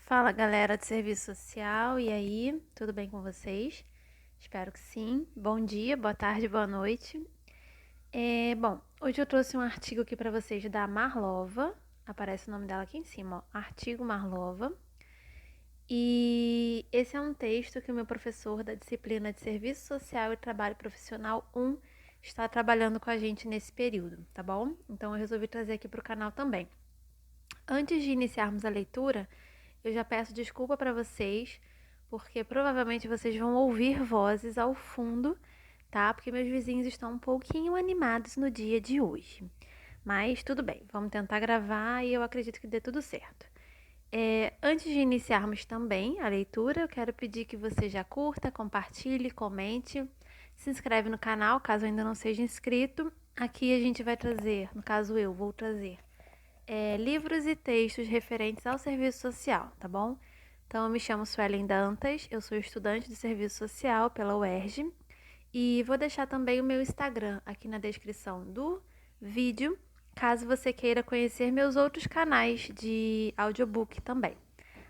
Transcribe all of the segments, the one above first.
Fala, galera de serviço social, e aí, tudo bem com vocês? Espero que sim. Bom dia, boa tarde, boa noite. Bom, hoje eu trouxe um artigo aqui para vocês da Marlova, aparece o nome dela aqui em cima, ó, artigo Marlova. E esse é um texto que o meu professor da disciplina de Serviço Social e Trabalho Profissional 1 está trabalhando com a gente nesse período, tá bom? Então eu resolvi trazer aqui para o canal também. Antes de iniciarmos a leitura, eu já peço desculpa para vocês, porque provavelmente vocês vão ouvir vozes ao fundo, tá? Porque meus vizinhos estão um pouquinho animados no dia de hoje. Mas tudo bem, vamos tentar gravar e eu acredito que dê tudo certo. Antes de iniciarmos também a leitura, eu quero pedir que você já curta, compartilhe, comente, se inscreve no canal caso ainda não seja inscrito. Aqui a gente vai trazer, no caso eu vou trazer livros e textos referentes ao serviço social, tá bom? Então, eu me chamo Suelen Dantas, eu sou estudante de serviço social pela UERJ e vou deixar também o meu Instagram aqui na descrição do vídeo, caso você queira conhecer meus outros canais de audiobook também.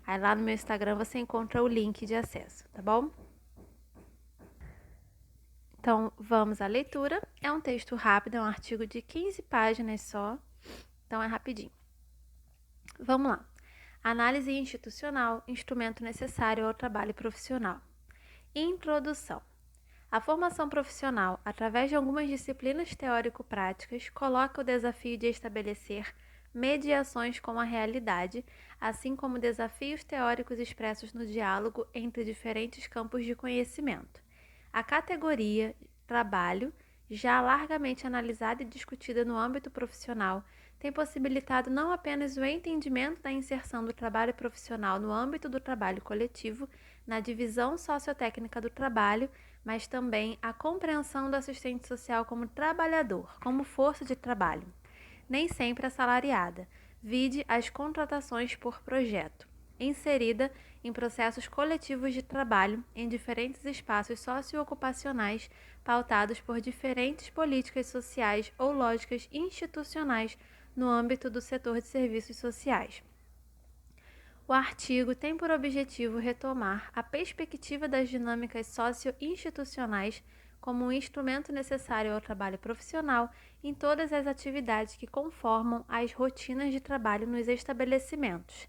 Aí lá no meu Instagram você encontra o link de acesso, tá bom? Então, vamos à leitura. É um texto rápido, é um artigo de 15 páginas só, então é rapidinho. Vamos lá. Análise institucional, instrumento necessário ao trabalho profissional. Introdução. A formação profissional, através de algumas disciplinas teórico-práticas, coloca o desafio de estabelecer mediações com a realidade, assim como desafios teóricos expressos no diálogo entre diferentes campos de conhecimento. A categoria trabalho, já largamente analisada e discutida no âmbito profissional, tem possibilitado não apenas o entendimento da inserção do trabalho profissional no âmbito do trabalho coletivo, na divisão sociotécnica do trabalho, mas também a compreensão do assistente social como trabalhador, como força de trabalho, nem sempre assalariada, vide as contratações por projeto, inserida em processos coletivos de trabalho em diferentes espaços socioocupacionais pautados por diferentes políticas sociais ou lógicas institucionais no âmbito do setor de serviços sociais. O artigo tem por objetivo retomar a perspectiva das dinâmicas socio-institucionais como um instrumento necessário ao trabalho profissional em todas as atividades que conformam as rotinas de trabalho nos estabelecimentos.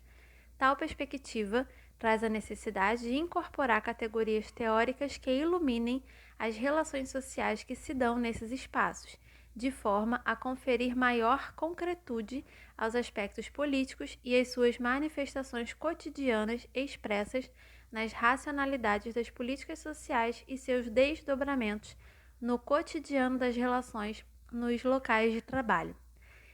Tal perspectiva traz a necessidade de incorporar categorias teóricas que iluminem as relações sociais que se dão nesses espaços, de forma a conferir maior concretude aos aspectos políticos e às suas manifestações cotidianas expressas nas racionalidades das políticas sociais e seus desdobramentos no cotidiano das relações nos locais de trabalho.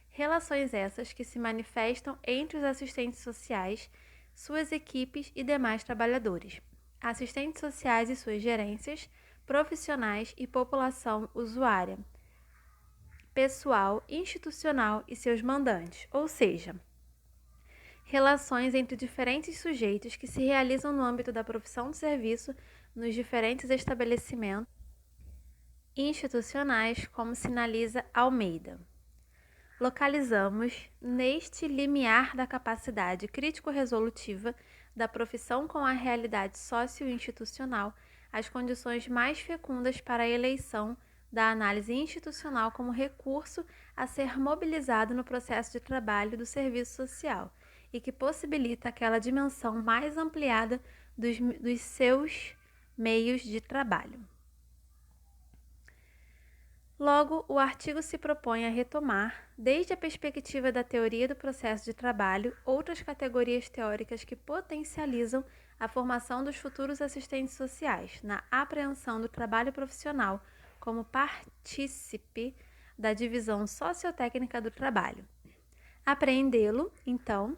Relações essas que se manifestam entre os assistentes sociais, suas equipes e demais trabalhadores, assistentes sociais e suas gerências, profissionais e população usuária, pessoal, institucional e seus mandantes, ou seja, relações entre diferentes sujeitos que se realizam no âmbito da profissão de serviço nos diferentes estabelecimentos institucionais, como sinaliza Almeida. Localizamos, neste limiar da capacidade crítico-resolutiva da profissão com a realidade socio-institucional, as condições mais fecundas para a eleição da análise institucional como recurso a ser mobilizado no processo de trabalho do serviço social e que possibilita aquela dimensão mais ampliada dos seus meios de trabalho. Logo, o artigo se propõe a retomar, desde a perspectiva da teoria do processo de trabalho, outras categorias teóricas que potencializam a formação dos futuros assistentes sociais na apreensão do trabalho profissional como partícipe da divisão sociotécnica do trabalho. Apreendê-lo, então,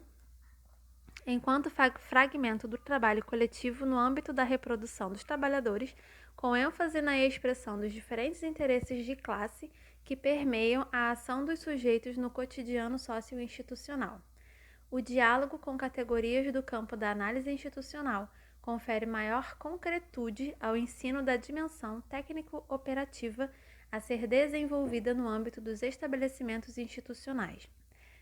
enquanto fragmento do trabalho coletivo no âmbito da reprodução dos trabalhadores, com ênfase na expressão dos diferentes interesses de classe que permeiam a ação dos sujeitos no cotidiano socio-institucional. O diálogo com categorias do campo da análise institucional confere maior concretude ao ensino da dimensão técnico-operativa a ser desenvolvida no âmbito dos estabelecimentos institucionais.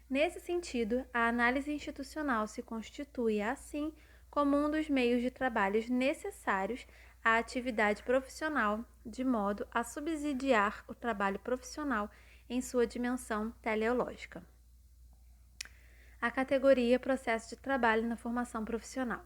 Nesse sentido, a análise institucional se constitui, assim, como um dos meios de trabalhos necessários à atividade profissional, de modo a subsidiar o trabalho profissional em sua dimensão teleológica. A categoria processo de trabalho na formação profissional.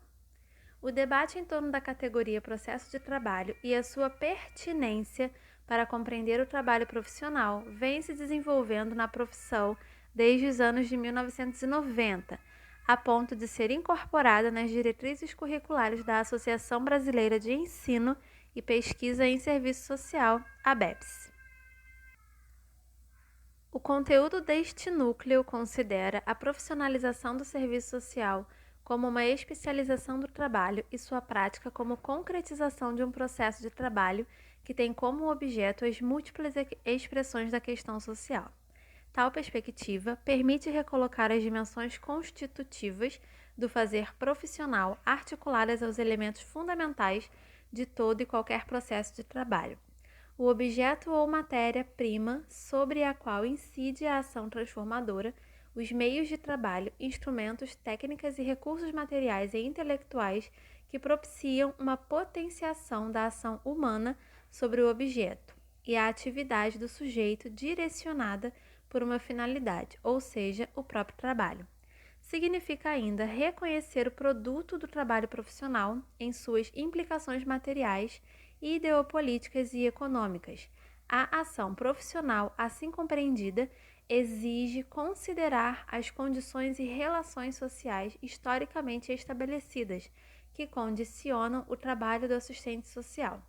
O debate em torno da categoria processo de trabalho e a sua pertinência para compreender o trabalho profissional vem se desenvolvendo na profissão desde os anos de 1990, a ponto de ser incorporada nas diretrizes curriculares da Associação Brasileira de Ensino e Pesquisa em Serviço Social, ABEPS. O conteúdo deste núcleo considera a profissionalização do serviço social como uma especialização do trabalho e sua prática como concretização de um processo de trabalho que tem como objeto as múltiplas expressões da questão social. Tal perspectiva permite recolocar as dimensões constitutivas do fazer profissional articuladas aos elementos fundamentais de todo e qualquer processo de trabalho. O objeto ou matéria-prima sobre a qual incide a ação transformadora, os meios de trabalho, instrumentos, técnicas e recursos materiais e intelectuais que propiciam uma potenciação da ação humana sobre o objeto e a atividade do sujeito direcionada por uma finalidade, ou seja, o próprio trabalho. Significa ainda reconhecer o produto do trabalho profissional em suas implicações materiais, ideopolíticas e econômicas. A ação profissional, assim compreendida, exige considerar as condições e relações sociais historicamente estabelecidas que condicionam o trabalho do assistente social,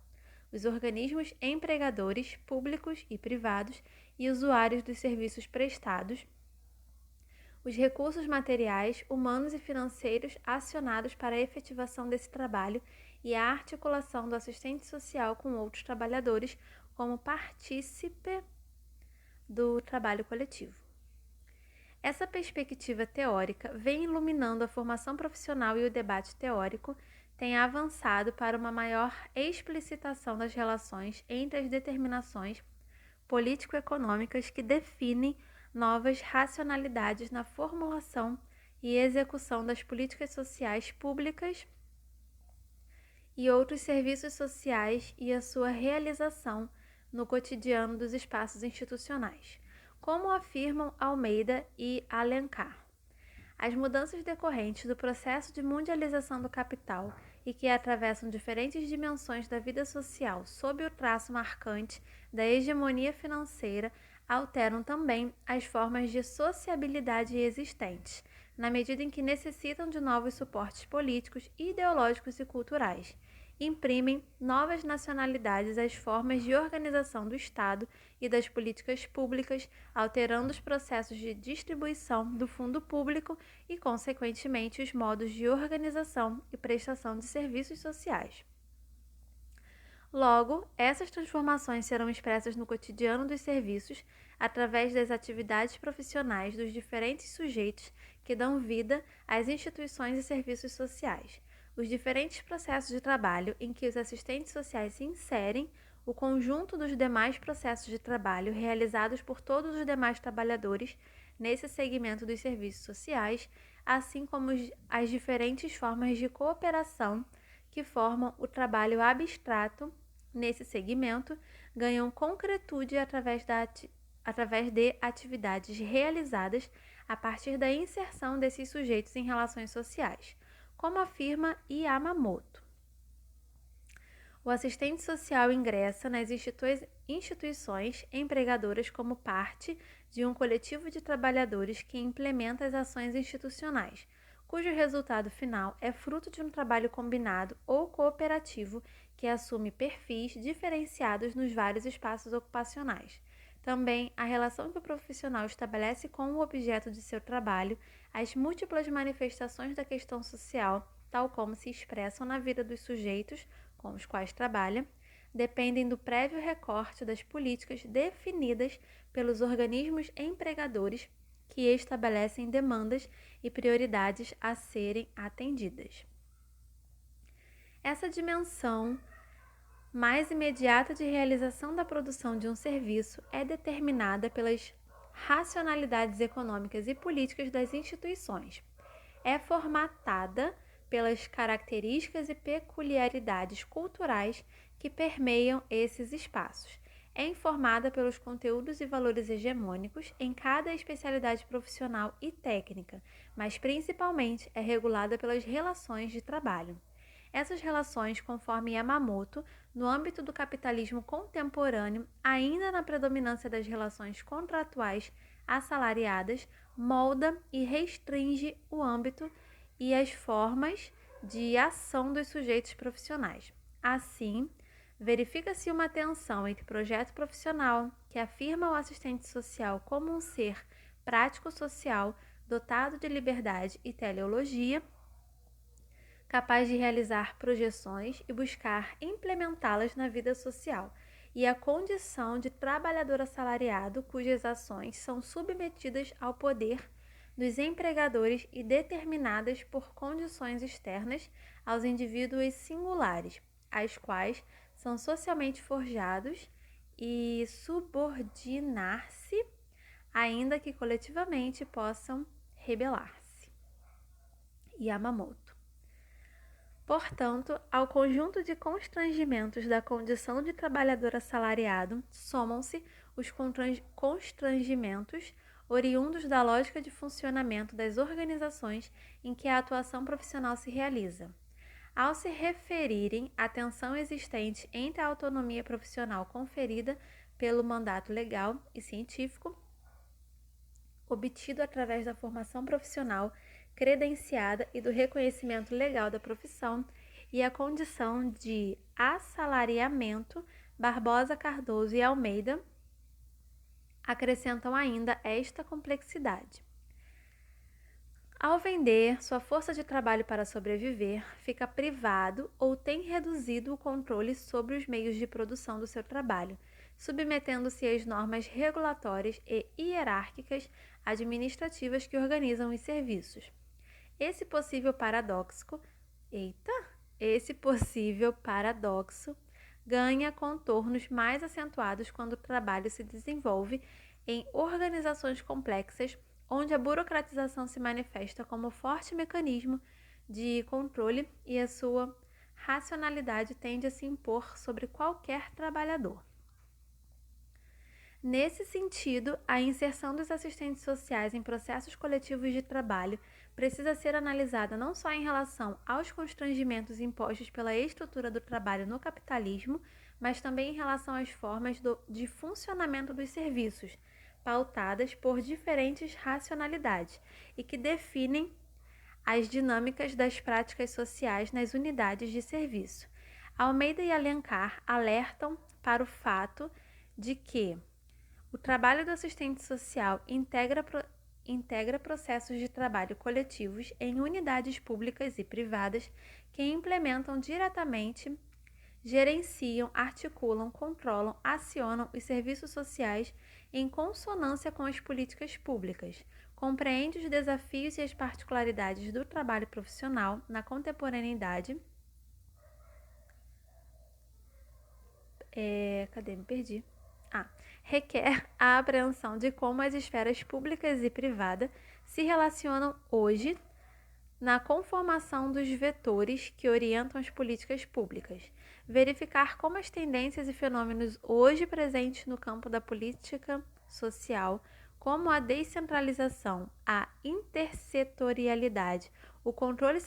os organismos empregadores públicos e privados e usuários dos serviços prestados, os recursos materiais, humanos e financeiros acionados para a efetivação desse trabalho e a articulação do assistente social com outros trabalhadores como partícipe do trabalho coletivo. Essa perspectiva teórica vem iluminando a formação profissional e o debate teórico tem avançado para uma maior explicitação das relações entre as determinações político-econômicas que definem novas racionalidades na formulação e execução das políticas sociais públicas e outros serviços sociais e a sua realização no cotidiano dos espaços institucionais, como afirmam Almeida e Alencar. As mudanças decorrentes do processo de mundialização do capital e que atravessam diferentes dimensões da vida social sob o traço marcante da hegemonia financeira alteram também as formas de sociabilidade existentes, na medida em que necessitam de novos suportes políticos, ideológicos e culturais. Imprimem novas nacionalidades às formas de organização do Estado e das políticas públicas, alterando os processos de distribuição do fundo público e, consequentemente, os modos de organização e prestação de serviços sociais. Logo, essas transformações serão expressas no cotidiano dos serviços, através das atividades profissionais dos diferentes sujeitos que dão vida às instituições e serviços sociais, os diferentes processos de trabalho em que os assistentes sociais se inserem, o conjunto dos demais processos de trabalho realizados por todos os demais trabalhadores nesse segmento dos serviços sociais, assim como as diferentes formas de cooperação que formam o trabalho abstrato nesse segmento, ganham concretude através de atividades realizadas a partir da inserção desses sujeitos em relações sociais, como afirma Yamamoto. O assistente social ingressa nas instituições empregadoras como parte de um coletivo de trabalhadores que implementa as ações institucionais, cujo resultado final é fruto de um trabalho combinado ou cooperativo que assume perfis diferenciados nos vários espaços ocupacionais. Também a relação que o profissional estabelece com o objeto de seu trabalho, as múltiplas manifestações da questão social, tal como se expressam na vida dos sujeitos com os quais trabalha, dependem do prévio recorte das políticas definidas pelos organismos empregadores que estabelecem demandas e prioridades a serem atendidas. Essa dimensão mais imediata de realização da produção de um serviço é determinada pelas racionalidades econômicas e políticas das instituições. É formatada pelas características e peculiaridades culturais que permeiam esses espaços. É informada pelos conteúdos e valores hegemônicos em cada especialidade profissional e técnica, mas principalmente é regulada pelas relações de trabalho. Essas relações, conforme Yamamoto, no âmbito do capitalismo contemporâneo, ainda na predominância das relações contratuais assalariadas, molda e restringe o âmbito e as formas de ação dos sujeitos profissionais. Assim, verifica-se uma tensão entre projeto profissional, que afirma o assistente social como um ser prático-social dotado de liberdade e teleologia, capaz de realizar projeções e buscar implementá-las na vida social, e a condição de trabalhador assalariado cujas ações são submetidas ao poder dos empregadores e determinadas por condições externas aos indivíduos singulares, às quais são socialmente forjados e subordinar-se, ainda que coletivamente possam rebelar-se. Yamamoto. Portanto, ao conjunto de constrangimentos da condição de trabalhador assalariado somam-se os constrangimentos oriundos da lógica de funcionamento das organizações em que a atuação profissional se realiza. Ao se referirem à tensão existente entre a autonomia profissional conferida pelo mandato legal e científico, obtido através da formação profissional credenciada e do reconhecimento legal da profissão, e a condição de assalariamento, Barbosa, Cardoso e Almeida acrescentam ainda esta complexidade. Ao vender sua força de trabalho para sobreviver, fica privado ou tem reduzido o controle sobre os meios de produção do seu trabalho, submetendo-se às normas regulatórias e hierárquicas administrativas que organizam os serviços. Esse possível paradoxo ganha contornos mais acentuados quando o trabalho se desenvolve em organizações complexas, onde a burocratização se manifesta como forte mecanismo de controle e a sua racionalidade tende a se impor sobre qualquer trabalhador. Nesse sentido, a inserção dos assistentes sociais em processos coletivos de trabalho precisa ser analisada não só em relação aos constrangimentos impostos pela estrutura do trabalho no capitalismo, mas também em relação às formas de funcionamento dos serviços, pautadas por diferentes racionalidades e que definem as dinâmicas das práticas sociais nas unidades de serviço. Almeida e Alencar alertam para o fato de que o trabalho do assistente social integra processos de trabalho coletivos em unidades públicas e privadas que implementam diretamente, gerenciam, articulam, controlam, acionam os serviços sociais em consonância com as políticas públicas, compreende os desafios e as particularidades do trabalho profissional na contemporaneidade. Requer a apreensão de como as esferas públicas e privadas se relacionam hoje na conformação dos vetores que orientam as políticas públicas, verificar como as tendências e fenômenos hoje presentes no campo da política social, como a descentralização, a intersetorialidade, o controle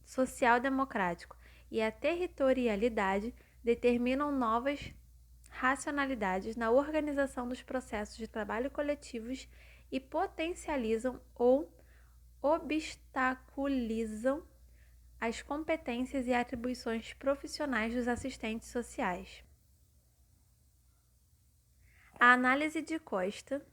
social democrático e a territorialidade determinam novas racionalidades na organização dos processos de trabalho coletivos e potencializam ou obstaculizam as competências e atribuições profissionais dos assistentes sociais. A análise de Costa,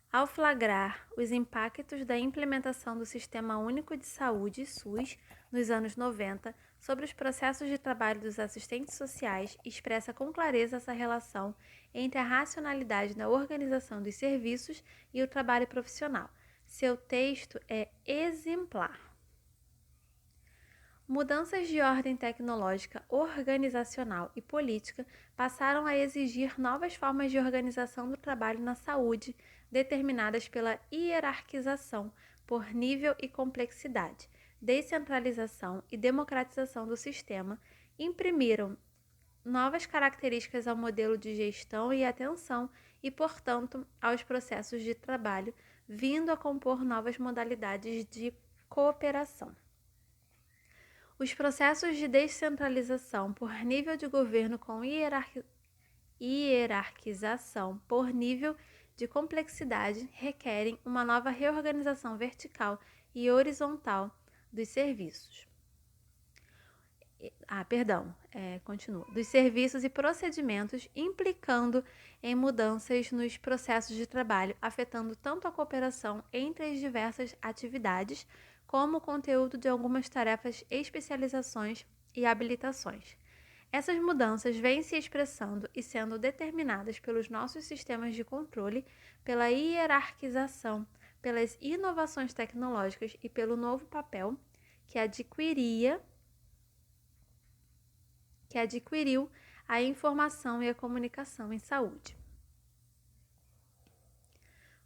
ao flagrar os impactos da implementação do Sistema Único de Saúde, SUS, nos anos 90, sobre os processos de trabalho dos assistentes sociais, expressa com clareza essa relação entre a racionalidade na organização dos serviços e o trabalho profissional. Seu texto é exemplar. Mudanças de ordem tecnológica, organizacional e política passaram a exigir novas formas de organização do trabalho na saúde, determinadas pela hierarquização por nível e complexidade, descentralização e democratização do sistema, imprimiram novas características ao modelo de gestão e atenção e, portanto, aos processos de trabalho, vindo a compor novas modalidades de cooperação. Os processos de descentralização por nível de governo com hierarquização por nível de complexidade requerem uma nova reorganização vertical e horizontal dos serviços. Dos serviços e procedimentos, implicando em mudanças nos processos de trabalho, afetando tanto a cooperação entre as diversas atividades, como o conteúdo de algumas tarefas, especializações e habilitações. Essas mudanças vêm se expressando e sendo determinadas pelos nossos sistemas de controle, pela hierarquização, pelas inovações tecnológicas e pelo novo papel que adquiriu a informação e a comunicação em saúde.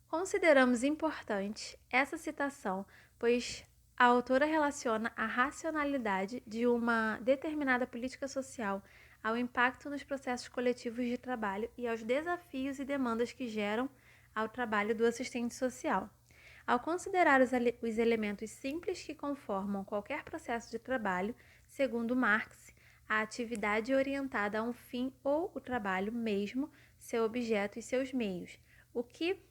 Consideramos importante essa citação, pois a autora relaciona a racionalidade de uma determinada política social ao impacto nos processos coletivos de trabalho e aos desafios e demandas que geram ao trabalho do assistente social. Ao considerar os elementos simples que conformam qualquer processo de trabalho, segundo Marx, a atividade orientada a um fim ou o trabalho mesmo, seu objeto e seus meios. O que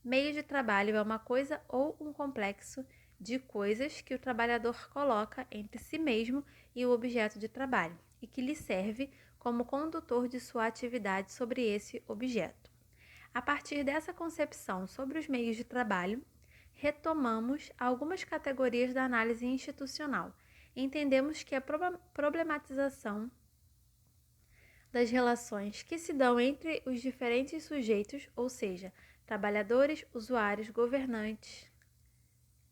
meio de trabalho é uma coisa ou um complexo de coisas que o trabalhador coloca entre si mesmo e o objeto de trabalho, e que lhe serve como condutor de sua atividade sobre esse objeto. A partir dessa concepção sobre os meios de trabalho, retomamos algumas categorias da análise institucional. Entendemos que a problematização das relações que se dão entre os diferentes sujeitos, ou seja, trabalhadores, usuários, governantes,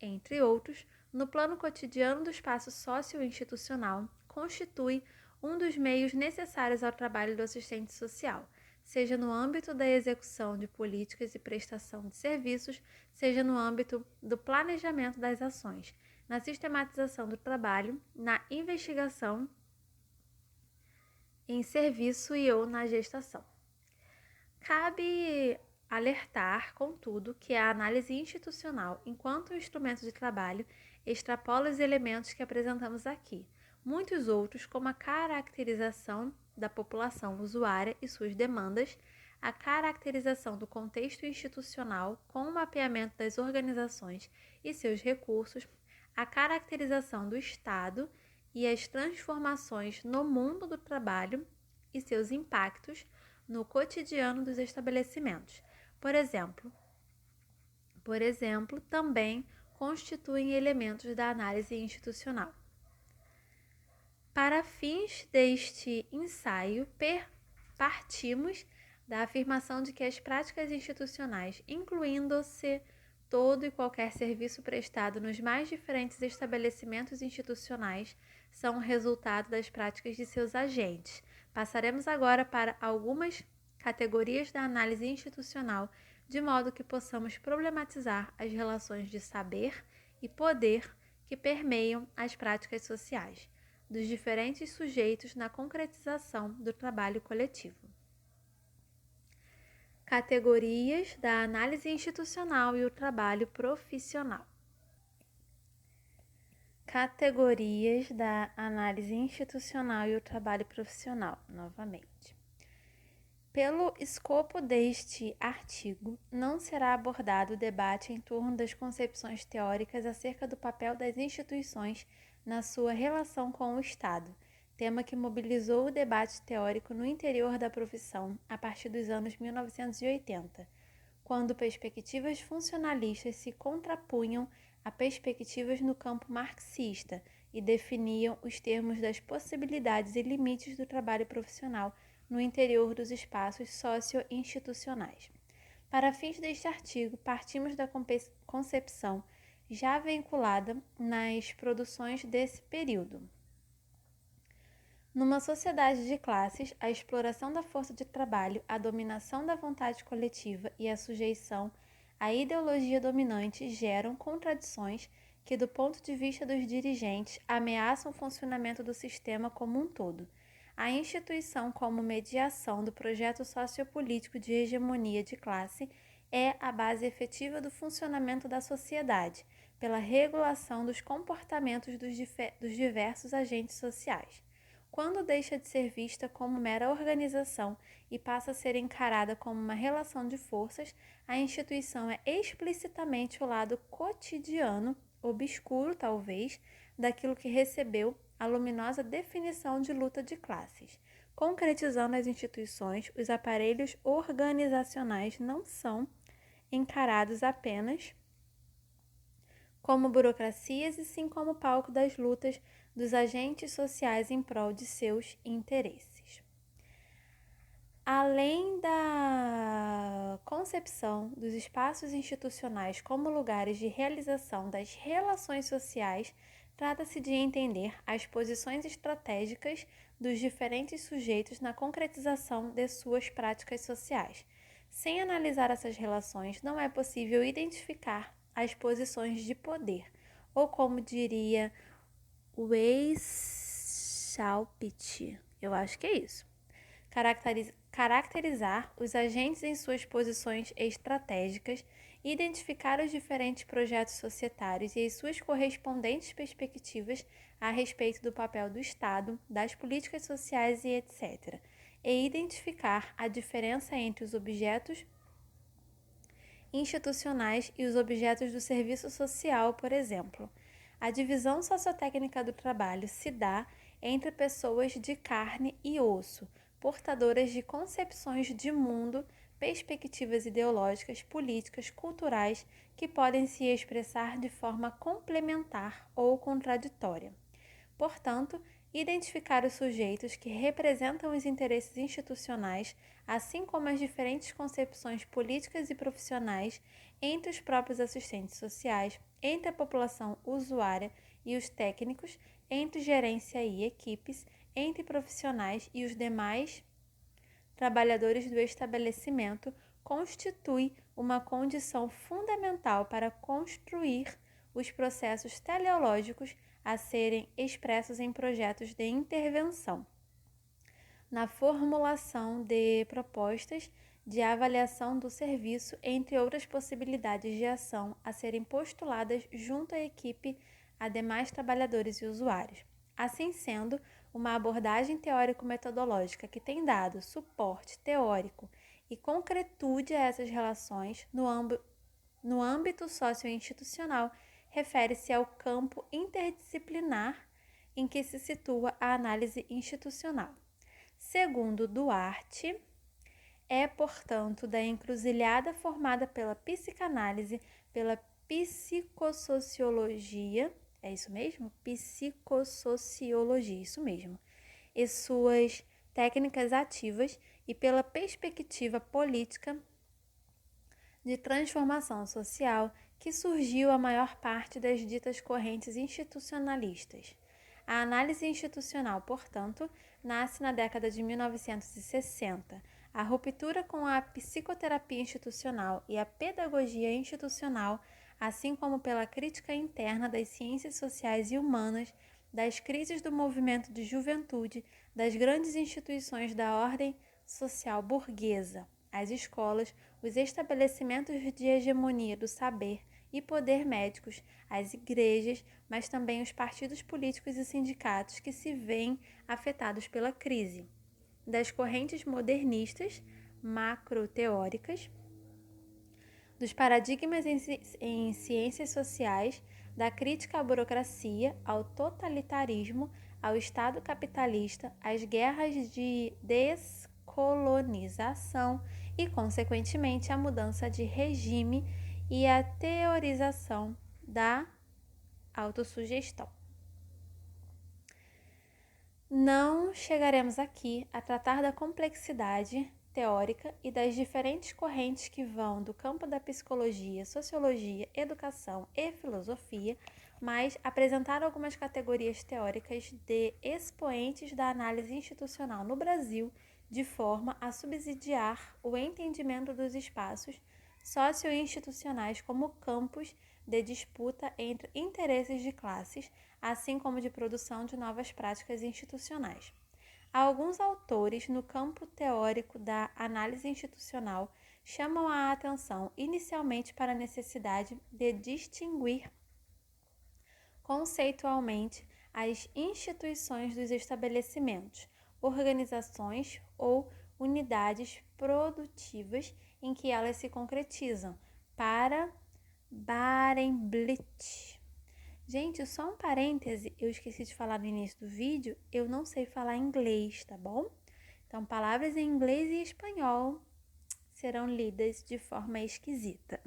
entre outros, no plano cotidiano do espaço socio-institucional, constitui um dos meios necessários ao trabalho do assistente social, seja no âmbito da execução de políticas e prestação de serviços, seja no âmbito do planejamento das ações, na sistematização do trabalho, na investigação em serviço e ou na gestação. Cabe alertar, contudo, que a análise institucional, enquanto instrumento de trabalho, extrapola os elementos que apresentamos aqui. Muitos outros, como a caracterização da população usuária e suas demandas, a caracterização do contexto institucional com o mapeamento das organizações e seus recursos, a caracterização do Estado e as transformações no mundo do trabalho e seus impactos no cotidiano dos estabelecimentos. Por exemplo, também constituem elementos da análise institucional. Para fins deste ensaio, partimos da afirmação de que as práticas institucionais, incluindo-se todo e qualquer serviço prestado nos mais diferentes estabelecimentos institucionais, são o resultado das práticas de seus agentes. Passaremos agora para algumas categorias da análise institucional, de modo que possamos problematizar as relações de saber e poder que permeiam as práticas sociais dos diferentes sujeitos na concretização do trabalho coletivo. Categorias da análise institucional e o trabalho profissional. Categorias da análise institucional e o trabalho profissional, novamente. Pelo escopo deste artigo, não será abordado o debate em torno das concepções teóricas acerca do papel das instituições na sua relação com o Estado, tema que mobilizou o debate teórico no interior da profissão a partir dos anos 1980, quando perspectivas funcionalistas se contrapunham a perspectivas no campo marxista e definiam os termos das possibilidades e limites do trabalho profissional no interior dos espaços socio-institucionais. Para fins deste artigo, partimos da concepção já vinculada nas produções desse período. Numa sociedade de classes, a exploração da força de trabalho, a dominação da vontade coletiva e a sujeição a ideologia dominante geram contradições que, do ponto de vista dos dirigentes, ameaçam o funcionamento do sistema como um todo. A instituição como mediação do projeto sociopolítico de hegemonia de classe é a base efetiva do funcionamento da sociedade, pela regulação dos comportamentos dos diversos agentes sociais. Quando deixa de ser vista como mera organização e passa a ser encarada como uma relação de forças, a instituição é explicitamente o lado cotidiano, obscuro talvez, daquilo que recebeu a luminosa definição de luta de classes. Concretizando as instituições, os aparelhos organizacionais não são encarados apenas como burocracias e sim como palco das lutas dos agentes sociais em prol de seus interesses. Além da concepção dos espaços institucionais como lugares de realização das relações sociais, trata-se de entender as posições estratégicas dos diferentes sujeitos na concretização de suas práticas sociais. Sem analisar essas relações, não é possível identificar as posições de poder, ou como diria Weishaupt, eu acho que é isso, caracterizar os agentes em suas posições estratégicas, identificar os diferentes projetos societários e as suas correspondentes perspectivas a respeito do papel do Estado, das políticas sociais e etc., e identificar a diferença entre os objetos institucionais e os objetos do serviço social, por exemplo. A divisão sociotécnica do trabalho se dá entre pessoas de carne e osso, portadoras de concepções de mundo, perspectivas ideológicas, políticas, culturais, que podem se expressar de forma complementar ou contraditória. Portanto, identificar os sujeitos que representam os interesses institucionais, assim como as diferentes concepções políticas e profissionais entre os próprios assistentes sociais, entre a população usuária e os técnicos, entre gerência e equipes, entre profissionais e os demais trabalhadores do estabelecimento, constitui uma condição fundamental para construir os processos teleológicos a serem expressos em projetos de intervenção, na formulação de propostas de avaliação do serviço, entre outras possibilidades de ação a serem postuladas junto à equipe, a demais trabalhadores e usuários. Assim sendo, uma abordagem teórico-metodológica que tem dado suporte teórico e concretude a essas relações no âmbito socio-institucional refere-se ao campo interdisciplinar em que se situa a análise institucional. Segundo Duarte, é, portanto, da encruzilhada formada pela psicanálise, pela psicossociologia, é isso mesmo? Psicossociologia, isso mesmo, e suas técnicas ativas e pela perspectiva política de transformação social que surgiu a maior parte das ditas correntes institucionalistas. A análise institucional, portanto, nasce na década de 1960. A ruptura com a psicoterapia institucional e a pedagogia institucional, assim como pela crítica interna das ciências sociais e humanas, das crises do movimento de juventude, das grandes instituições da ordem social burguesa, as escolas, os estabelecimentos de hegemonia do saber e poder médicos, as igrejas, mas também os partidos políticos e sindicatos que se veem afetados pela crise, das correntes modernistas, macroteóricas, dos paradigmas em ciências sociais, da crítica à burocracia, ao totalitarismo, ao Estado capitalista, às guerras de descolonização e, consequentemente, à mudança de regime e à teorização da autossugestão. Não chegaremos aqui a tratar da complexidade teórica e das diferentes correntes que vão do campo da psicologia, sociologia, educação e filosofia, mas apresentar algumas categorias teóricas de expoentes da análise institucional no Brasil, de forma a subsidiar o entendimento dos espaços socio-institucionais como campos de disputa entre interesses de classes, assim como de produção de novas práticas institucionais. Alguns autores no campo teórico da análise institucional chamam a atenção inicialmente para a necessidade de distinguir conceitualmente as instituições dos estabelecimentos, organizações ou unidades produtivas em que elas se concretizam, para Barenblit. Gente, só um parêntese, eu esqueci de falar no início do vídeo, eu não sei falar inglês, tá bom? Então, palavras em inglês e espanhol serão lidas de forma esquisita.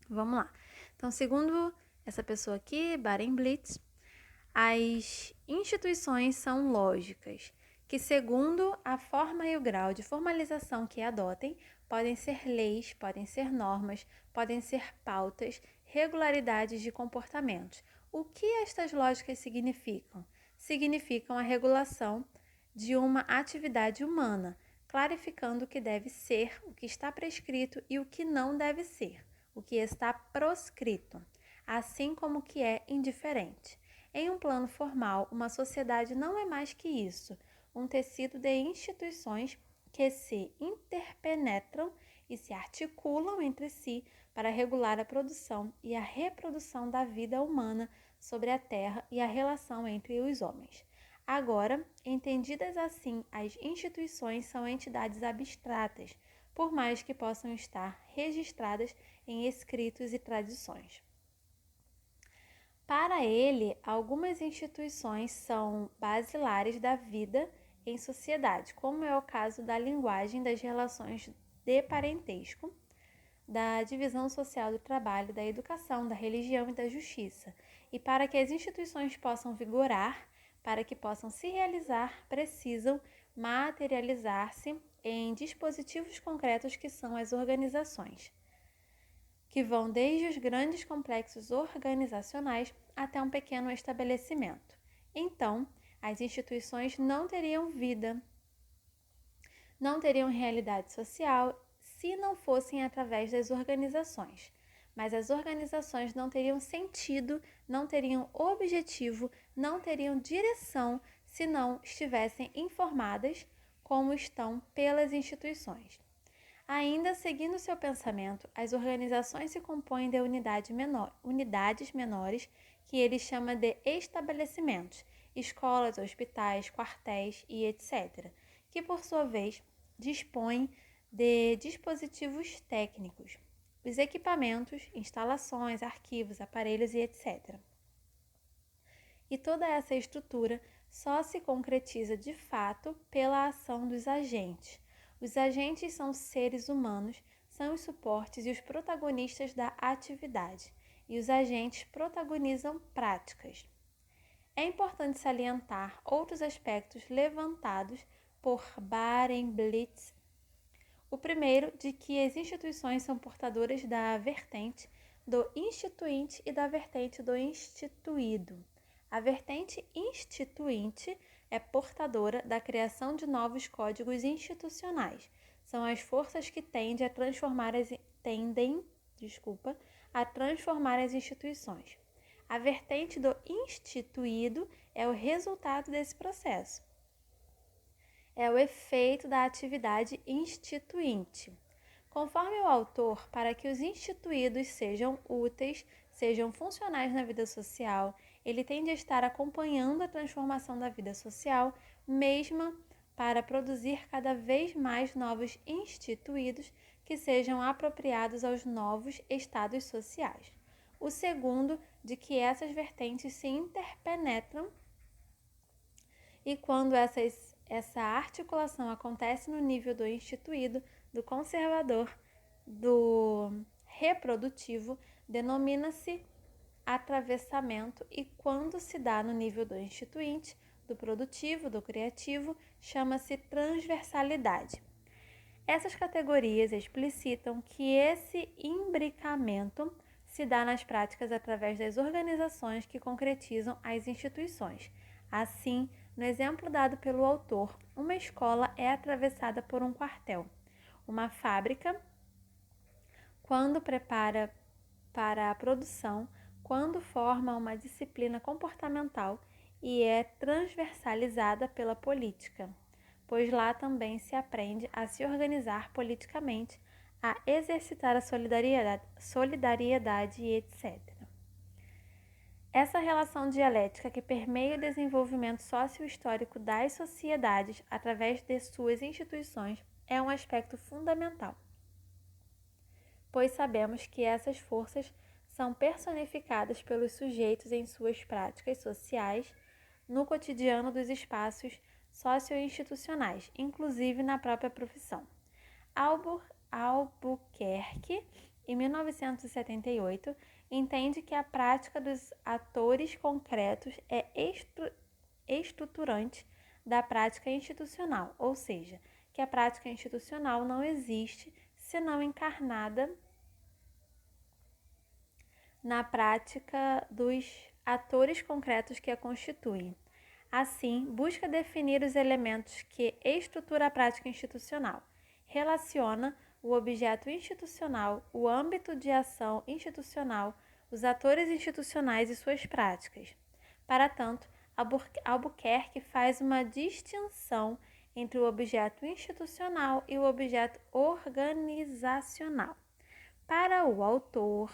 Vamos lá. Então, segundo essa pessoa aqui, Barenblit, as instituições são lógicas, que segundo a forma e o grau de formalização que adotem, podem ser leis, podem ser normas, podem ser pautas, regularidades de comportamentos. O que estas lógicas significam? Significam a regulação de uma atividade humana, clarificando o que deve ser, o que está prescrito e o que não deve ser, o que está proscrito, assim como o que é indiferente. Em um plano formal, uma sociedade não é mais que isso, um tecido de instituições que se interpenetram e se articulam entre si para regular a produção e a reprodução da vida humana sobre a terra e a relação entre os homens. Agora, entendidas assim, as instituições são entidades abstratas, por mais que possam estar registradas em escritos e tradições. Para ele, algumas instituições são basilares da vida em sociedade, como é o caso da linguagem, das relações de parentesco, da divisão social do trabalho, da educação, da religião e da justiça. E para que as instituições possam vigorar, para que possam se realizar, precisam materializar-se em dispositivos concretos que são as organizações, que vão desde os grandes complexos organizacionais até um pequeno estabelecimento. Então, as instituições não teriam vida, não teriam realidade social se não fossem através das organizações. Mas as organizações não teriam sentido, não teriam objetivo, não teriam direção se não estivessem informadas como estão pelas instituições. Ainda seguindo seu pensamento, as organizações se compõem de unidades menores que ele chama de estabelecimentos, escolas, hospitais, quartéis e etc., que por sua vez dispõem de dispositivos técnicos, os equipamentos, instalações, arquivos, aparelhos e etc. E toda essa estrutura só se concretiza de fato pela ação dos agentes. Os agentes são seres humanos, são os suportes e os protagonistas da atividade, e os agentes protagonizam práticas. É importante salientar outros aspectos levantados por Barenblit. O primeiro, de que as instituições são portadoras da vertente do instituinte e da vertente do instituído. A vertente instituinte é portadora da criação de novos códigos institucionais. São as forças que tendem a transformar as instituições. A vertente do instituído é o resultado desse processo. É o efeito da atividade instituinte. Conforme o autor, para que os instituídos sejam úteis, sejam funcionais na vida social, ele tende a estar acompanhando a transformação da vida social, mesmo para produzir cada vez mais novos instituídos que sejam apropriados aos novos estados sociais. O segundo, de que essas vertentes se interpenetram e quando essa articulação acontece no nível do instituído, do conservador, do reprodutivo, denomina-se atravessamento, e quando se dá no nível do instituinte, do produtivo, do criativo, chama-se transversalidade. Essas categorias explicitam que esse imbricamento se dá nas práticas através das organizações que concretizam as instituições. Assim, no exemplo dado pelo autor, uma escola é atravessada por um quartel, uma fábrica quando prepara para a produção, quando forma uma disciplina comportamental e é transversalizada pela política, pois lá também se aprende a se organizar politicamente, a exercitar a solidariedade e etc. Essa relação dialética que permeia o desenvolvimento sócio-histórico das sociedades através de suas instituições é um aspecto fundamental, pois sabemos que essas forças são personificadas pelos sujeitos em suas práticas sociais no cotidiano dos espaços socio-institucionais, inclusive na própria profissão. Albuquerque, em 1978, entende que a prática dos atores concretos é estruturante da prática institucional, ou seja, que a prática institucional não existe senão encarnada na prática dos atores concretos que a constituem. Assim, busca definir os elementos que estruturam a prática institucional, relaciona o objeto institucional, o âmbito de ação institucional, os atores institucionais e suas práticas. Para tanto, Albuquerque faz uma distinção entre o objeto institucional e o objeto organizacional. Para o autor,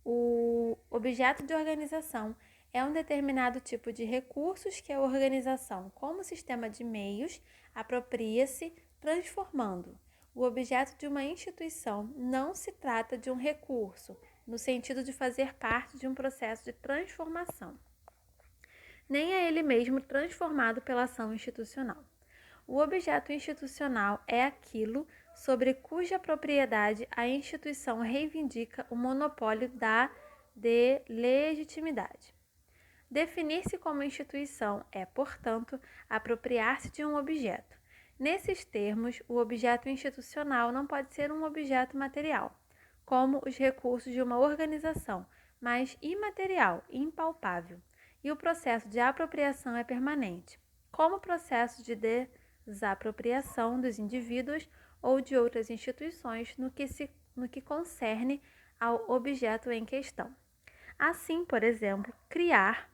o objeto de organização é um determinado tipo de recursos que a organização, como sistema de meios, apropria-se, transformando. O objeto de uma instituição não se trata de um recurso, no sentido de fazer parte de um processo de transformação, nem é ele mesmo transformado pela ação institucional. O objeto institucional é aquilo sobre cuja propriedade a instituição reivindica o monopólio de legitimidade. Definir-se como instituição é, portanto, apropriar-se de um objeto. Nesses termos, o objeto institucional não pode ser um objeto material, como os recursos de uma organização, mas imaterial, impalpável. E o processo de apropriação é permanente, como o processo de desapropriação dos indivíduos ou de outras instituições no que concerne ao objeto em questão. Assim, por exemplo, criar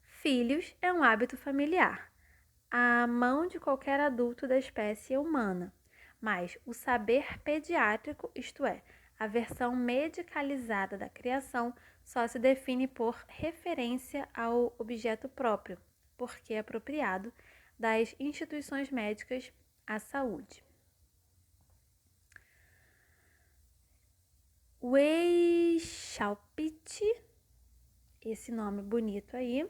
filhos é um hábito familiar, à mão de qualquer adulto da espécie humana, mas o saber pediátrico, isto é, a versão medicalizada da criação, só se define por referência ao objeto próprio, porque é apropriado das instituições médicas à saúde. Weishaupt, esse nome bonito aí,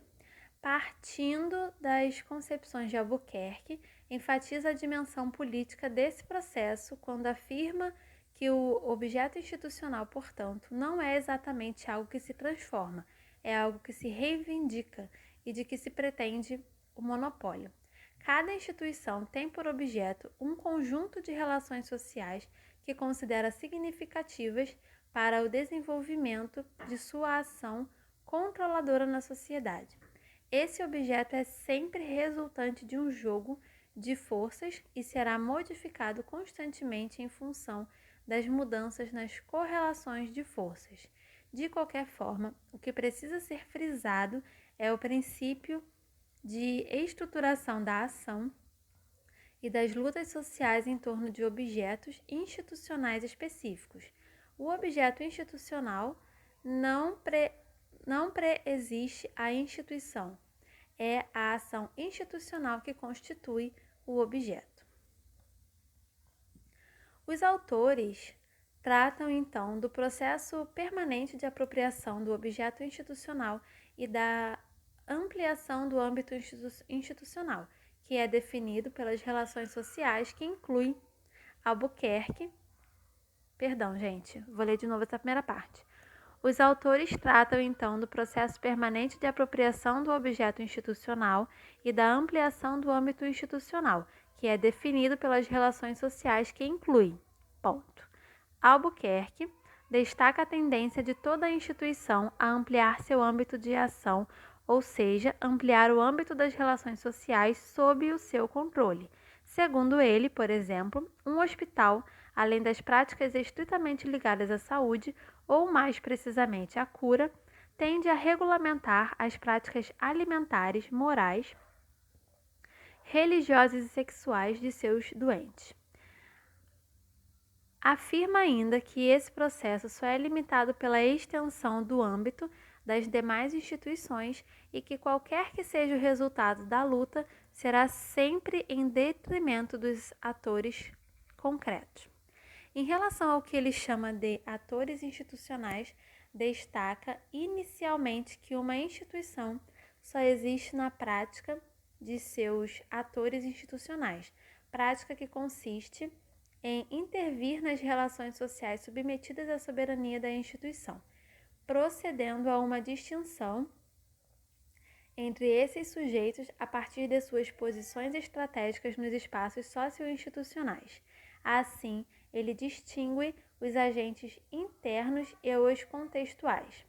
partindo das concepções de Albuquerque, enfatiza a dimensão política desse processo quando afirma que o objeto institucional, portanto, não é exatamente algo que se transforma, é algo que se reivindica e de que se pretende o monopólio. Cada instituição tem por objeto um conjunto de relações sociais que considera significativas para o desenvolvimento de sua ação controladora na sociedade. Esse objeto é sempre resultante de um jogo de forças e será modificado constantemente em função das mudanças nas correlações de forças. De qualquer forma, o que precisa ser frisado é o princípio de estruturação da ação e das lutas sociais em torno de objetos institucionais específicos. O objeto institucional não pré-existe a instituição. É a ação institucional que constitui o objeto. Os autores tratam, então, do processo permanente de apropriação do objeto institucional e da ampliação do âmbito institucional, que é definido pelas relações sociais, que inclui Albuquerque. Perdão, gente, vou ler de novo essa primeira parte. Os autores tratam, então, do processo permanente de apropriação do objeto institucional e da ampliação do âmbito institucional, que é definido pelas relações sociais, que inclui. Ponto. Albuquerque destaca a tendência de toda a instituição a ampliar seu âmbito de ação, ou seja, ampliar o âmbito das relações sociais sob o seu controle. Segundo ele, por exemplo, um hospital além das práticas estritamente ligadas à saúde, ou mais precisamente à cura, tende a regulamentar as práticas alimentares, morais, religiosas e sexuais de seus doentes. Afirma ainda que esse processo só é limitado pela extensão do âmbito das demais instituições e que qualquer que seja o resultado da luta será sempre em detrimento dos atores concretos. Em relação ao que ele chama de atores institucionais, destaca inicialmente que uma instituição só existe na prática de seus atores institucionais, prática que consiste em intervir nas relações sociais submetidas à soberania da instituição, procedendo a uma distinção entre esses sujeitos a partir de suas posições estratégicas nos espaços socio-institucionais. Assim, ele distingue os agentes internos e os contextuais.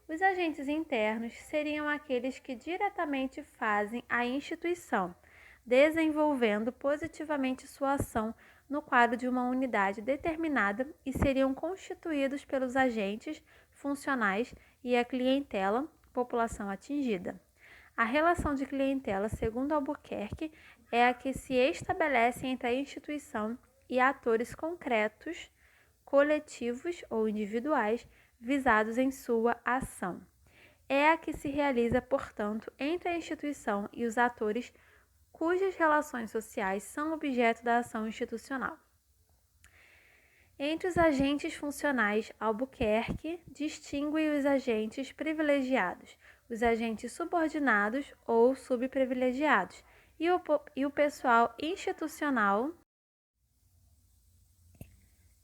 Os agentes internos seriam aqueles que diretamente fazem a instituição, desenvolvendo positivamente sua ação no quadro de uma unidade determinada e seriam constituídos pelos agentes funcionais e a clientela, população atingida. A relação de clientela, segundo Albuquerque, é a que se estabelece entre a instituição e atores concretos, coletivos ou individuais, visados em sua ação. É a que se realiza, portanto, entre a instituição e os atores cujas relações sociais são objeto da ação institucional. Entre os agentes funcionais, Albuquerque distingue os agentes privilegiados, os agentes subordinados ou subprivilegiados e o pessoal institucional,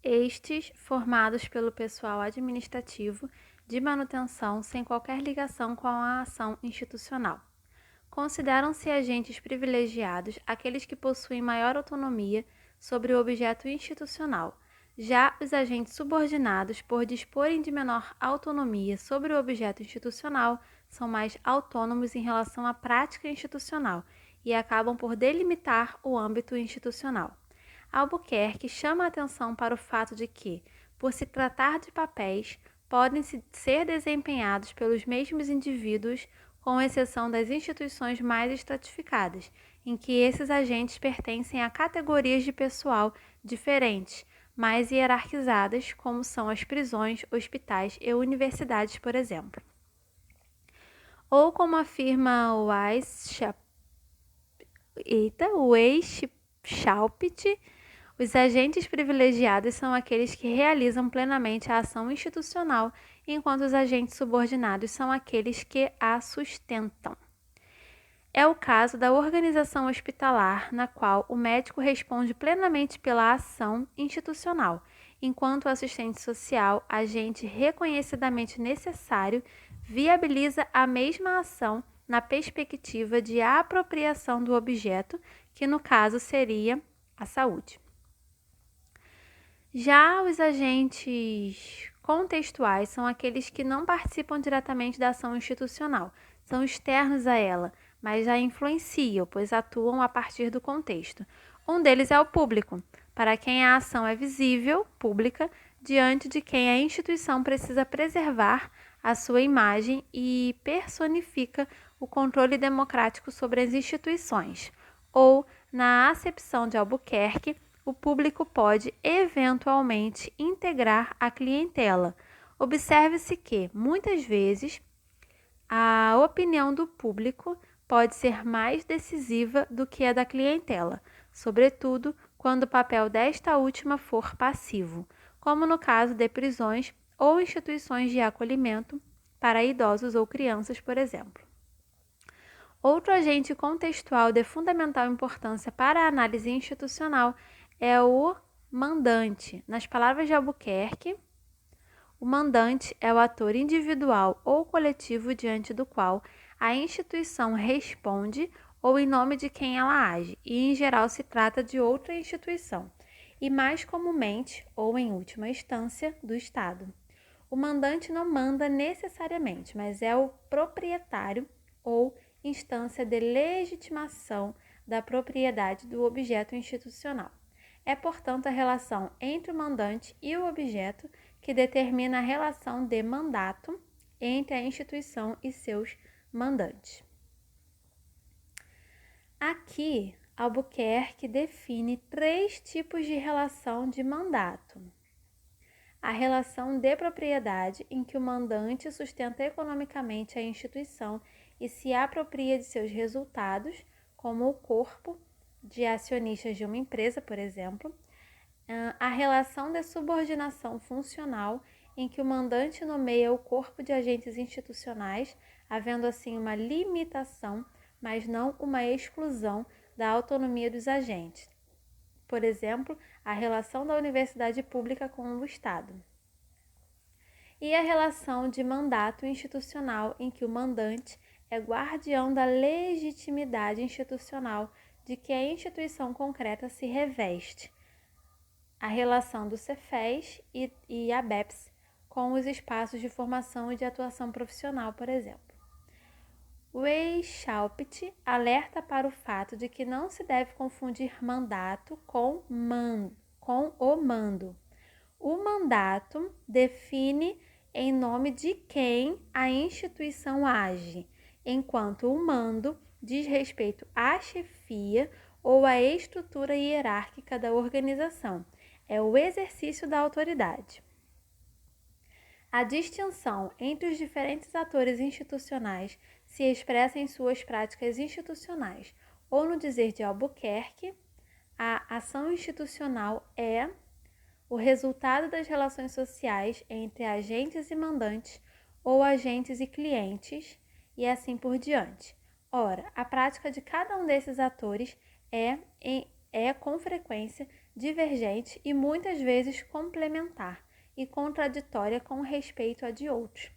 estes formados pelo pessoal administrativo de manutenção sem qualquer ligação com a ação institucional. Consideram-se agentes privilegiados aqueles que possuem maior autonomia sobre o objeto institucional. Já os agentes subordinados, por disporem de menor autonomia sobre o objeto institucional, são mais autônomos em relação à prática institucional e acabam por delimitar o âmbito institucional. Albuquerque chama a atenção para o fato de que, por se tratar de papéis, podem ser desempenhados pelos mesmos indivíduos, com exceção das instituições mais estratificadas, em que esses agentes pertencem a categorias de pessoal diferentes, mais hierarquizadas, como são as prisões, hospitais e universidades, por exemplo. Ou como afirma o Weishaupt, os agentes privilegiados são aqueles que realizam plenamente a ação institucional, enquanto os agentes subordinados são aqueles que a sustentam. É o caso da organização hospitalar, na qual o médico responde plenamente pela ação institucional, enquanto o assistente social, agente reconhecidamente necessário, viabiliza a mesma ação na perspectiva de apropriação do objeto, que no caso seria a saúde. Já os agentes contextuais são aqueles que não participam diretamente da ação institucional, são externos a ela, mas a influenciam, pois atuam a partir do contexto. Um deles é o público, para quem a ação é visível, pública, diante de quem a instituição precisa preservar a sua imagem e personifica o controle democrático sobre as instituições. Ou, na acepção de Albuquerque, o público pode, eventualmente, integrar a clientela. Observe-se que, muitas vezes, a opinião do público pode ser mais decisiva do que a da clientela, sobretudo quando o papel desta última for passivo, como no caso de prisões ou instituições de acolhimento para idosos ou crianças, por exemplo. Outro agente contextual de fundamental importância para a análise institucional é o mandante. Nas palavras de Albuquerque, o mandante é o ator individual ou coletivo diante do qual a instituição responde ou em nome de quem ela age, e em geral se trata de outra instituição, e mais comumente, ou em última instância, do Estado. O mandante não manda necessariamente, mas é o proprietário ou instância de legitimação da propriedade do objeto institucional. É, portanto, a relação entre o mandante e o objeto que determina a relação de mandato entre a instituição e seus mandantes. Aqui, Albuquerque define 3 tipos de relação de mandato. A relação de propriedade, em que o mandante sustenta economicamente a instituição e se apropria de seus resultados, como o corpo de acionistas de uma empresa, por exemplo. A relação de subordinação funcional, em que o mandante nomeia o corpo de agentes institucionais, havendo assim uma limitação, mas não uma exclusão da autonomia dos agentes. Por exemplo, a relação da universidade pública com o Estado. E a relação de mandato institucional, em que o mandante é guardião da legitimidade institucional de que a instituição concreta se reveste. A relação do Cefes e a BEPS com os espaços de formação e de atuação profissional, por exemplo. Weishaupt alerta para o fato de que não se deve confundir mandato com o mando. O mandato define em nome de quem a instituição age, enquanto o mando diz respeito à chefia ou à estrutura hierárquica da organização. É o exercício da autoridade. A distinção entre os diferentes atores institucionais se expressa em suas práticas institucionais, ou no dizer de Albuquerque, a ação institucional é o resultado das relações sociais entre agentes e mandantes ou agentes e clientes, e assim por diante. Ora, a prática de cada um desses atores é com frequência divergente e muitas vezes complementar e contraditória com respeito a de outros.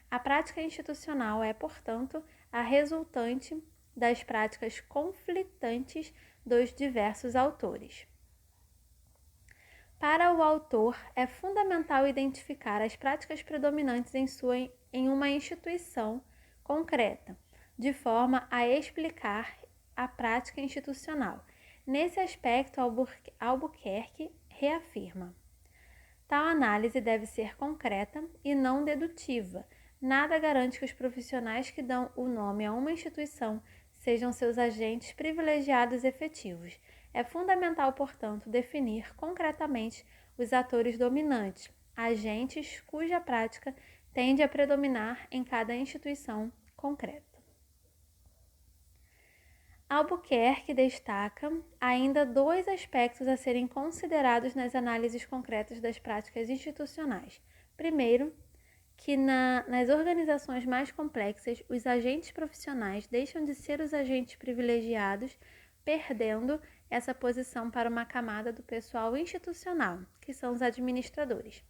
A prática institucional é, portanto, a resultante das práticas conflitantes dos diversos autores. Para o autor, é fundamental identificar as práticas predominantes em uma instituição concreta, de forma a explicar a prática institucional. Nesse aspecto, Albuquerque reafirma: tal análise deve ser concreta e não dedutiva. Nada garante que os profissionais que dão o nome a uma instituição sejam seus agentes privilegiados efetivos. É fundamental, portanto, definir concretamente os atores dominantes, agentes cuja prática tende a predominar em cada instituição concreta. Albuquerque destaca ainda 2 aspectos a serem considerados nas análises concretas das práticas institucionais. Primeiro, que nas organizações mais complexas, os agentes profissionais deixam de ser os agentes privilegiados, perdendo essa posição para uma camada do pessoal institucional, que são os administradores.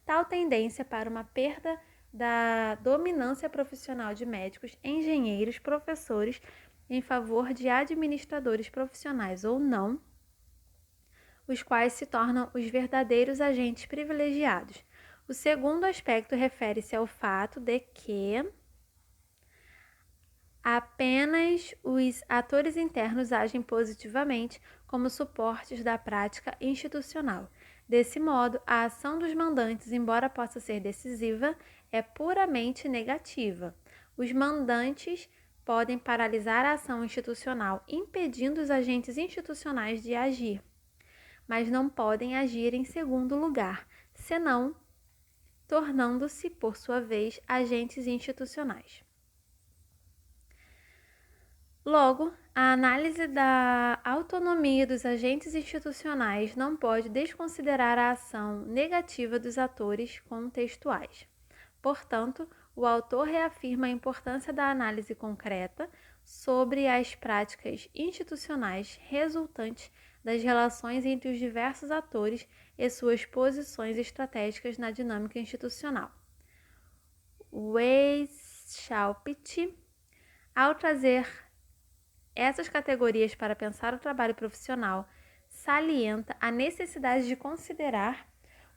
Tal tendência para uma perda da dominância profissional de médicos, engenheiros, professores, em favor de administradores profissionais ou não, os quais se tornam os verdadeiros agentes privilegiados. O segundo aspecto refere-se ao fato de que apenas os atores internos agem positivamente como suportes da prática institucional. Desse modo, a ação dos mandantes, embora possa ser decisiva, é puramente negativa. Os mandantes podem paralisar a ação institucional, impedindo os agentes institucionais de agir, mas não podem agir em segundo lugar, senão tornando-se, por sua vez, agentes institucionais. Logo, a análise da autonomia dos agentes institucionais não pode desconsiderar a ação negativa dos atores contextuais. Portanto, o autor reafirma a importância da análise concreta sobre as práticas institucionais resultantes das relações entre os diversos atores e suas posições estratégicas na dinâmica institucional. Weishaupt, ao trazer essas categorias para pensar o trabalho profissional, salienta a necessidade de considerar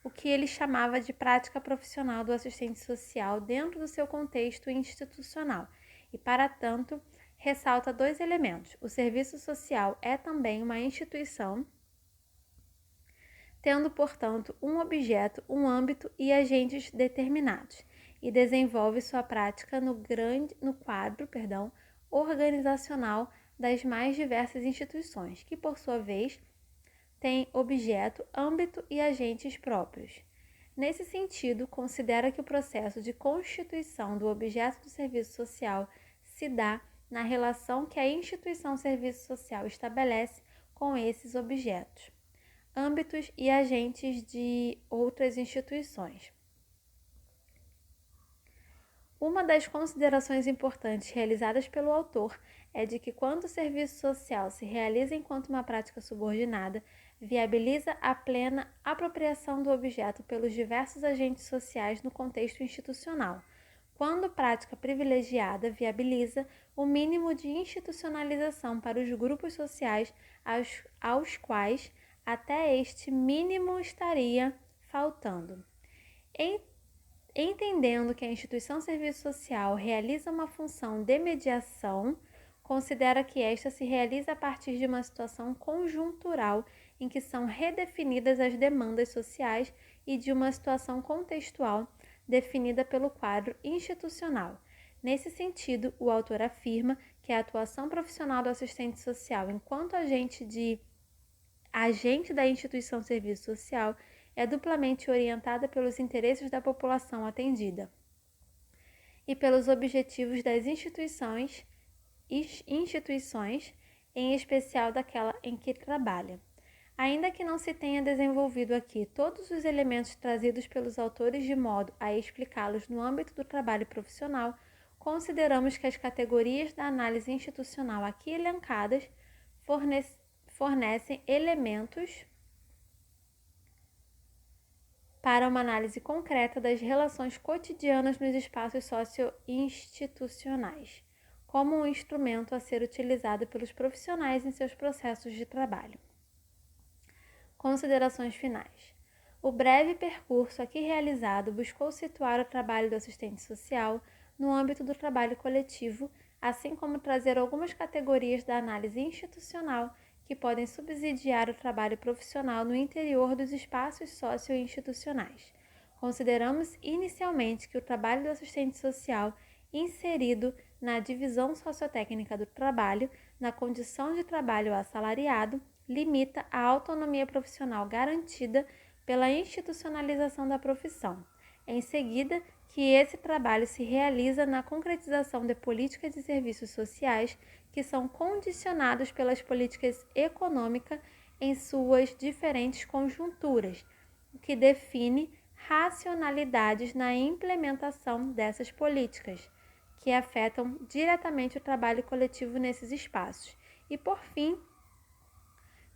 o que ele chamava de prática profissional do assistente social dentro do seu contexto institucional e, para tanto, ressalta 2 elementos. O serviço social é também uma instituição tendo, portanto, um objeto, um âmbito e agentes determinados, e desenvolve sua prática no quadro organizacional das mais diversas instituições, que, por sua vez, têm objeto, âmbito e agentes próprios. Nesse sentido, considera que o processo de constituição do objeto do serviço social se dá na relação que a instituição serviço social estabelece com esses objetos, âmbitos e agentes de outras instituições. Uma das considerações importantes realizadas pelo autor é de que, quando o serviço social se realiza enquanto uma prática subordinada, viabiliza a plena apropriação do objeto pelos diversos agentes sociais no contexto institucional. Quando prática privilegiada, viabiliza o mínimo de institucionalização para os grupos sociais aos quais até este mínimo estaria faltando. Entendendo que a instituição serviço social realiza uma função de mediação, considera que esta se realiza a partir de uma situação conjuntural em que são redefinidas as demandas sociais e de uma situação contextual definida pelo quadro institucional. Nesse sentido, o autor afirma que a atuação profissional do assistente social enquanto agente da instituição serviço social é duplamente orientada pelos interesses da população atendida e pelos objetivos das instituições, em especial daquela em que trabalha. Ainda que não se tenha desenvolvido aqui todos os elementos trazidos pelos autores de modo a explicá-los no âmbito do trabalho profissional, consideramos que as categorias da análise institucional aqui elencadas fornecem elementos para uma análise concreta das relações cotidianas nos espaços socio-institucionais, como um instrumento a ser utilizado pelos profissionais em seus processos de trabalho. Considerações finais. O breve percurso aqui realizado buscou situar o trabalho do assistente social no âmbito do trabalho coletivo, assim como trazer algumas categorias da análise institucional que podem subsidiar o trabalho profissional no interior dos espaços socio-institucionais. Consideramos inicialmente que o trabalho do assistente social, inserido na divisão sociotécnica do trabalho, na condição de trabalho assalariado, limita a autonomia profissional garantida pela institucionalização da profissão. Em seguida, que esse trabalho se realiza na concretização de políticas e serviços sociais que são condicionados pelas políticas econômicas em suas diferentes conjunturas, o que define racionalidades na implementação dessas políticas, que afetam diretamente o trabalho coletivo nesses espaços. E, por fim,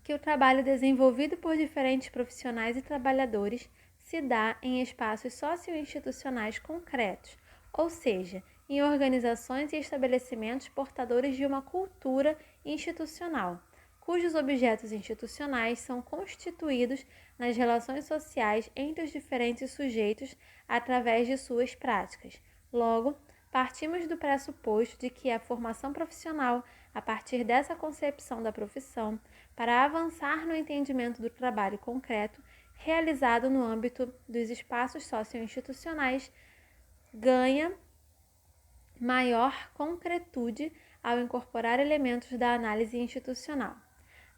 que o trabalho desenvolvido por diferentes profissionais e trabalhadores se dá em espaços socio-institucionais concretos, ou seja, em organizações e estabelecimentos portadores de uma cultura institucional, cujos objetos institucionais são constituídos nas relações sociais entre os diferentes sujeitos através de suas práticas. Logo, partimos do pressuposto de que a formação profissional, a partir dessa concepção da profissão, para avançar no entendimento do trabalho concreto realizado no âmbito dos espaços socio-institucionais, ganha maior concretude ao incorporar elementos da análise institucional.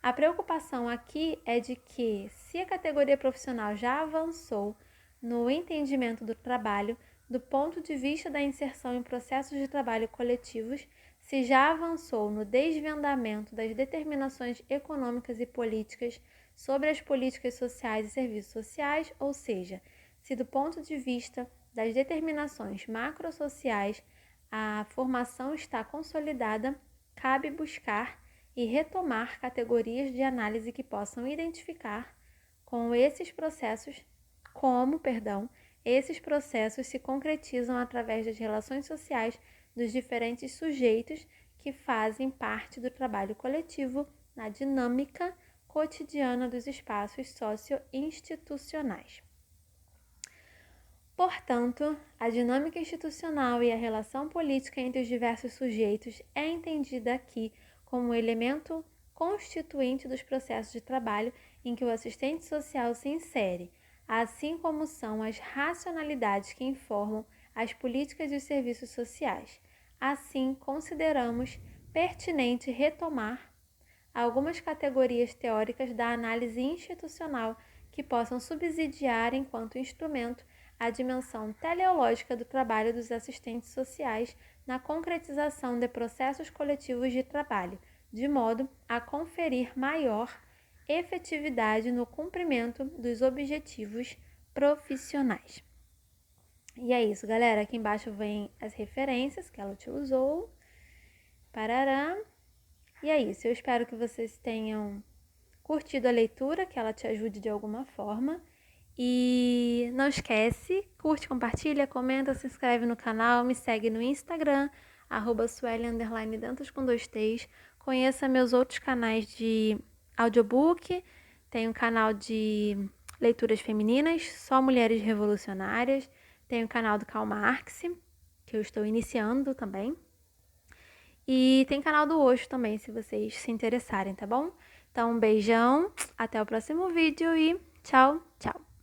A preocupação aqui é de que, se a categoria profissional já avançou no entendimento do trabalho, do ponto de vista da inserção em processos de trabalho coletivos, se já avançou no desvendamento das determinações econômicas e políticas sobre as políticas sociais e serviços sociais, ou seja, se do ponto de vista das determinações macrosociais a formação está consolidada, cabe buscar e retomar categorias de análise que possam identificar esses processos se concretizam através das relações sociais dos diferentes sujeitos que fazem parte do trabalho coletivo na dinâmica cotidiana dos espaços socio-institucionais. Portanto, a dinâmica institucional e a relação política entre os diversos sujeitos é entendida aqui como um elemento constituinte dos processos de trabalho em que o assistente social se insere, assim como são as racionalidades que informam as políticas e os serviços sociais. Assim, consideramos pertinente retomar algumas categorias teóricas da análise institucional que possam subsidiar, enquanto instrumento, a dimensão teleológica do trabalho dos assistentes sociais na concretização de processos coletivos de trabalho, de modo a conferir maior efetividade no cumprimento dos objetivos profissionais. E é isso, galera. Aqui embaixo vem as referências que ela utilizou. Parará. E é isso. Eu espero que vocês tenham curtido a leitura, que ela te ajude de alguma forma. E não esquece, curte, compartilha, comenta, se inscreve no canal, me segue no Instagram, @sueli_dantas com 2T's. Conheça meus outros canais de audiobook. Tem um canal de leituras femininas, só mulheres revolucionárias. Tem o canal do Karl Marx, que eu estou iniciando também. E tem canal do Osho também, se vocês se interessarem, tá bom? Então, um beijão, até o próximo vídeo e tchau, tchau!